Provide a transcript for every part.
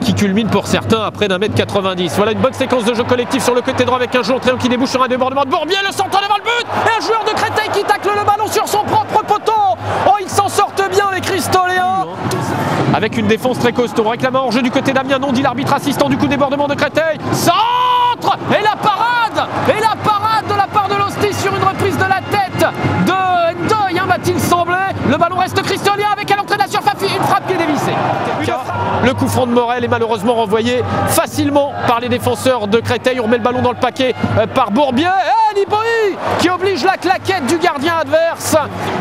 qui culmine pour certains à près d'1m90. Voilà une bonne séquence de jeu collectif sur le côté droit avec un jeu en triangle qui débouche sur un débordement de Bourbier, le centre devant le but et un joueur de Créteil qui tacle le ballon sur son propre poteau. Oh, ils s'en sortent bien les Cristoléens avec une défense très costaud. Réclamant hors jeu du côté d'Amiens, non dit l'arbitre assistant du coup débordement de Créteil. Centre et la parade de la part de Lostis sur une reprise de la tête de Ndoye, va-t-il sembler. Le ballon reste cristolien avec à l'entrée de la surface une frappe qui est dévissée. Le coup franc de Morel est malheureusement renvoyé facilement par les défenseurs de Créteil. On remet le ballon dans le paquet par Bourbier. Et Niboi qui oblige la claquette du gardien adverse.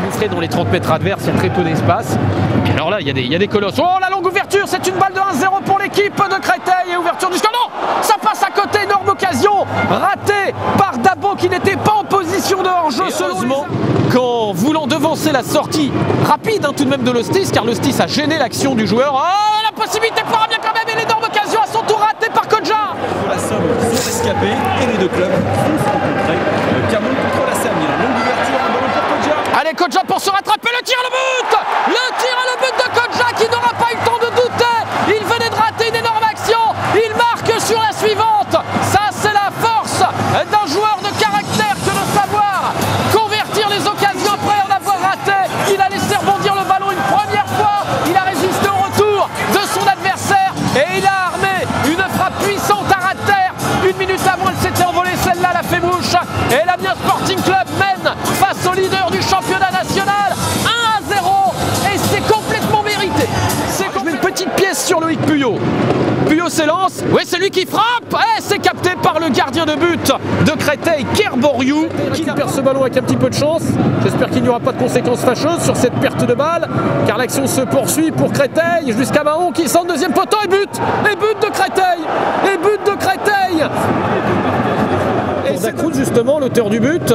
Bouffré dans les 30 mètres adverses, il y a très peu d'espace. Et alors là, il y a des colosses. Oh, la longue ouverture, c'est une balle de 1-0 pour l'équipe de Créteil. Et ouverture du score. Non, ça passe à côté, énorme occasion ratée par Dabo qui n'était pas en position de hors-jeu. Heureusement qu'en voulant devancer la sortie rapide tout de même de Lostis, car Lostis a gêné l'action du joueur. Oh, la possibilité pour Amiens quand même, et l'énorme occasion à son tour ratée par Kodja. La Somme sont rescapés et les deux clubs vont se rencontrer. Clermont contre la Seine. Longue ouverture, un ballon pour Kodja. Allez, Kodja pour se rattraper, le tir à le but. Le tir à le but de Kodja qui n'aura pas eu le temps de douter. Il venait de rater une énorme action. Il marque sur la suivante. Ça, c'est la force d'un joueur de caractère que de savoir convertir les occasions après en avoir raté. Il a laissé rebondir le ballon une première fois. Il a résisté au retour de son adversaire et il a armé une frappe puissante à ras de terre. Une minute avant, elle s'était envolée, celle-là l'a fait mouche. Et l'Amiens Sporting Club mène face au leader du championnat national 1-0 et c'est complètement mérité. Je mets une petite pièce sur Loïc Puyot. Puyot s'élance, oui c'est lui qui frappe, et c'est capté par le gardien de but de Créteil, Kerboriou, qui perd ce ballon avec un petit peu de chance. J'espère qu'il n'y aura pas de conséquences fâcheuses sur cette perte de balle, car l'action se poursuit pour Créteil, jusqu'à Mahon qui sent le deuxième poteau et but de Créteil, et but de Créteil. Et Dacruz justement, l'auteur du but,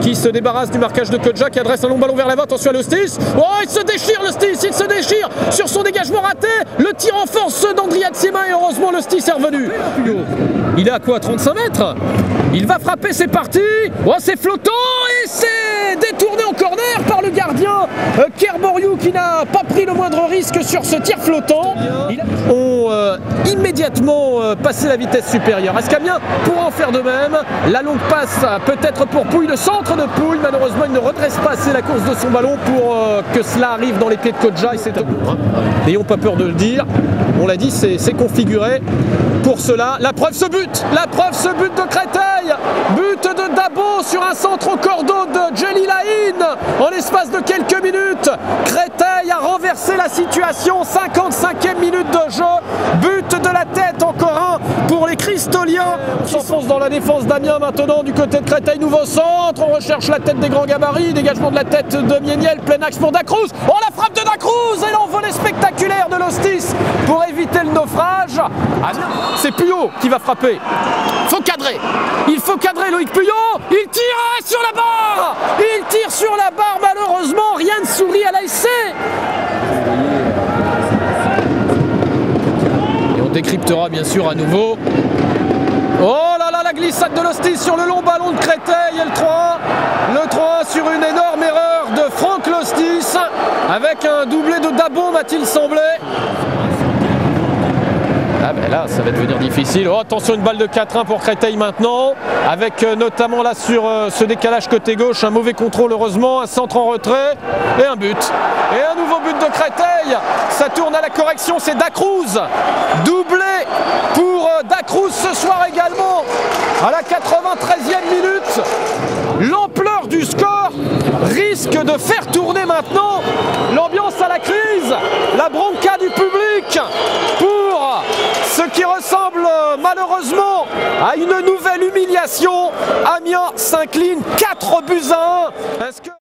qui se débarrasse du marquage de Kodja, qui adresse un long ballon vers l'avant, attention à Lostis. Oh, il se déchire Lostis, il se déchire sur son dégagement raté, le tir en force d'Andria de ses mains et heureusement Lostis est revenu. Il est à quoi, 35 mètres? Il va frapper, c'est parti. Oh, c'est flottant et c'est détourné en corner par le gardien Kerboriou qui n'a pas pris le moindre risque sur ce tir flottant. Ils ont immédiatement passé la vitesse supérieure. Est-ce qu'Amiens pourra en faire de même? La longue passe peut-être pour Pouille, le centre de Pouille. Malheureusement, il ne redresse pas assez la course de son ballon pour que cela arrive dans les pieds de Kodja. N'ayons pas peur de le dire. On l'a dit, c'est configuré pour cela. La preuve, ce but de Créteil. But de Dabo sur un centre au cordeau de Djelilaïn. En l'espace de quelques minutes, Créteil a renversé la situation. 55e minute de jeu. But de la tête, encore un pour les Cristoliens. On s'enfonce dans la défense d'Amiens maintenant du côté de Créteil. Nouveau centre, on recherche la tête des grands gabarits. Dégagement de la tête de Mieniel, plein axe pour Dacruz. Oh, la frappe de Dacruz et l'envolée spectaculaire de Lostis pour éviter le naufrage. C'est Puyot qui va frapper. Il faut cadrer Loïc Puyot. Il tire sur la barre. Il tire sur la barre, malheureusement. Rien ne sourit à l'ASC. Et on décryptera bien sûr à nouveau. Oh là là, la glissade de Lostis sur le long ballon de Créteil et le 3-1 sur une énorme erreur de Franck Lostis avec un doublé de Dabo, m'a-t-il semblé. Ah ben là, ça va devenir difficile. Oh, attention, une balle de 4-1 pour Créteil maintenant, avec notamment là sur ce décalage côté gauche, un mauvais contrôle heureusement, un centre en retrait et un but. Et un nouveau but de Créteil, ça tourne à la correction, c'est Dacruz. Doublé pour Dacruz ce soir également, à la 93e minute. L'ampleur du score risque de faire tourner maintenant l'ambiance à la crise, la bronca du public pour ce qui ressemble malheureusement à une nouvelle humiliation. Amiens s'incline 4 buts à 1.